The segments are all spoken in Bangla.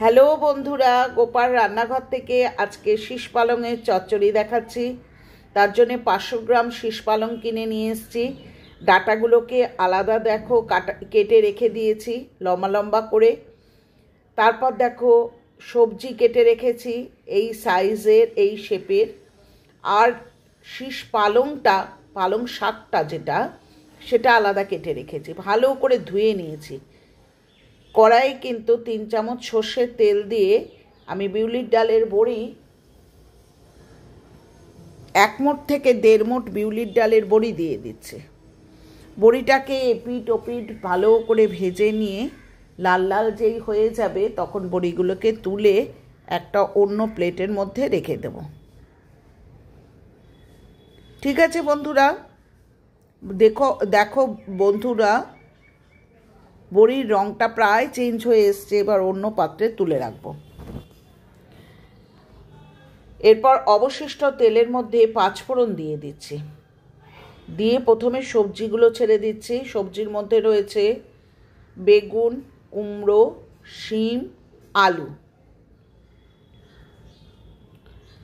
হ্যালো বন্ধুরা, গোপাল রান্নাঘর থেকে আজকে শীষ পালংয়ের চচ্চড়ি দেখাচ্ছি। তার জন্য 500 গ্রাম শীষ পালং কিনে নিয়ে এসেছি। ডাটাগুলোকে আলাদা দেখো কেটে রেখে দিয়েছি লম্বা লম্বা করে। তারপর দেখো সবজি কেটে রেখেছি এই সাইজের, এই শেপের। আর শীষ পালংটা, পালং শাকটা যেটা, সেটা আলাদা কেটে রেখেছি, ভালো করে ধুয়ে নিয়েছি। কড়াই কিন্তু 3 চামচ সর্ষের তেল দিয়ে আমি বিউলির ডালের বড়ি 1 মুঠ থেকে 1.5 মুঠ বিউলির ডালের বড়ি দিয়ে দিচ্ছি। বড়িটাকে এপিট ওপিট ভালো করে ভেজে নিয়ে লাল লাল যেই হয়ে যাবে তখন বড়িগুলোকে তুলে একটা অন্য প্লেটের মধ্যে রেখে দেব। ঠিক আছে বন্ধুরা, দেখো বন্ধুরা, বড়ির রঙটা প্রায় চেঞ্জ হয়ে এসছে। এবার অন্য পাত্রে তুলে রাখবো। এরপর অবশিষ্ট তেলের মধ্যে 5 ফোড়ন দিয়ে দিচ্ছি। দিয়ে প্রথমে সবজিগুলো ছেড়ে দিচ্ছি। সবজির মধ্যে রয়েছে বেগুন, কুমড়ো, শিম, আলু।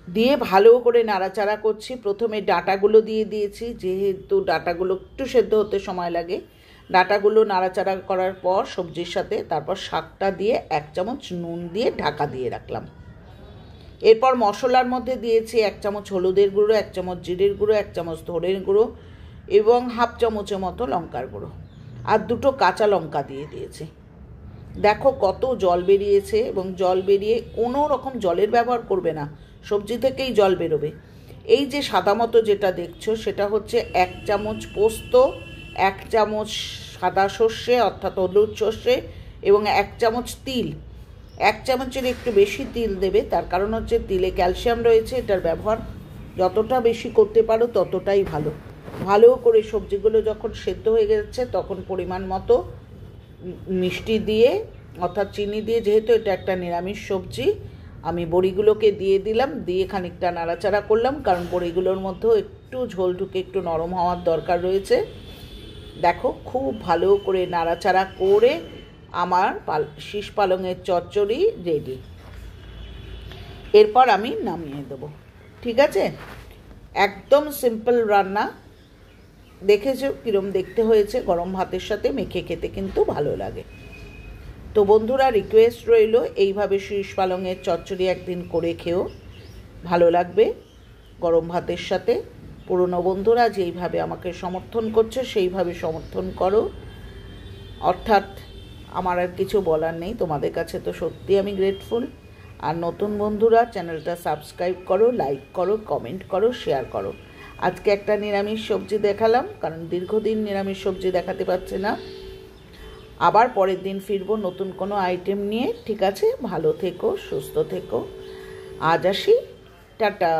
দিয়ে ভালো করে নাড়াচাড়া করছি। প্রথমে ডাঁটাগুলো দিয়ে দিয়েছি, যেহেতু ডাঁটাগুলো একটু সেদ্ধ হতে সময় লাগে। ডাঁটাগুলো নাড়াচাড়া করার পর সবজির সাথে তারপর শাকটা দিয়ে 1 চামচ নুন দিয়ে ঢাকা দিয়ে রাখলাম। এরপর মশলার মধ্যে দিয়েছি 1 চামচ হলুদের গুঁড়ো, 1 চামচ জিরের গুঁড়ো, 1 চামচ ধনের গুঁড়ো এবং 1/2 চামচের মতো লঙ্কার গুঁড়ো, আর 2টো কাঁচা লঙ্কা দিয়ে দিয়েছি। দেখো কত জল বেরিয়েছে, এবং জল বেরিয়ে কোনো রকম জলের ব্যবহার করবে না, সবজি থেকেই জল বেরোবে। এই যে সাদা মতো যেটা দেখছো সেটা হচ্ছে 1 চামচ পোস্ত, 1 চামচ সাদা সর্ষে অর্থাৎ হলুদ সর্ষে এবং 1 চামচ তিল। 1 চামচের একটু বেশি তিল দেবে, তার কারণ হচ্ছে তিলে ক্যালসিয়াম রয়েছে। এটার ব্যবহার যতটা বেশি করতে পারো ততটাই ভালো। ভালো করে সবজিগুলো যখন সেদ্ধ হয়ে গেছে তখন পরিমাণ মতো মিষ্টি দিয়ে অর্থাৎ চিনি দিয়ে, যেহেতু এটা একটা নিরামিষ সবজি, আমি বড়িগুলোকে দিয়ে দিলাম। দিয়ে খানিকটা নাড়াচাড়া করলাম, কারণ বড়িগুলোর মধ্যেও একটু ঝোল ঢুকে একটু নরম হওয়ার দরকার রয়েছে। দেখো খুব ভালো করে নাড়াচাড়া করে আমার শীষ পালংয়ের চচ্চড়ি রেডি। এরপর আমি নামিয়ে দেবো। ঠিক আছে, একদম সিম্পল রান্না। দেখেছো কিরম দেখতে হয়েছে? গরম ভাতের সাথে মেখে খেতে কিন্তু ভালো লাগে। তো বন্ধুরা, রিকোয়েস্ট রইল এইভাবে শীষ পালংয়ের চচ্চড়ি একদিন করে খেও, ভালো লাগবে গরম ভাতের সাথে। পুরনো বন্ধুরা যেইভাবে আমাকে সমর্থন করছো সেইভাবে সমর্থন করো। অর্থাৎ আমার আর কিছু বলার নেই, তোমাদের কাছে তো সত্যি আমি গ্রেটফুল। আর নতুন বন্ধুরা চ্যানেলটা সাবস্ক্রাইব করো, লাইক করো, কমেন্ট করো, শেয়ার করো। আজকে একটা নিরামিষ সবজি দেখালাম, কারণ দীর্ঘদিন নিরামিষ সবজি দেখাতে পারছে না। আবার পরের দিন ফিরবো নতুন কোনো আইটেম নিয়ে। ঠিক আছে, ভালো থেকো, সুস্থ থেকো। আজ আসি, টাটা।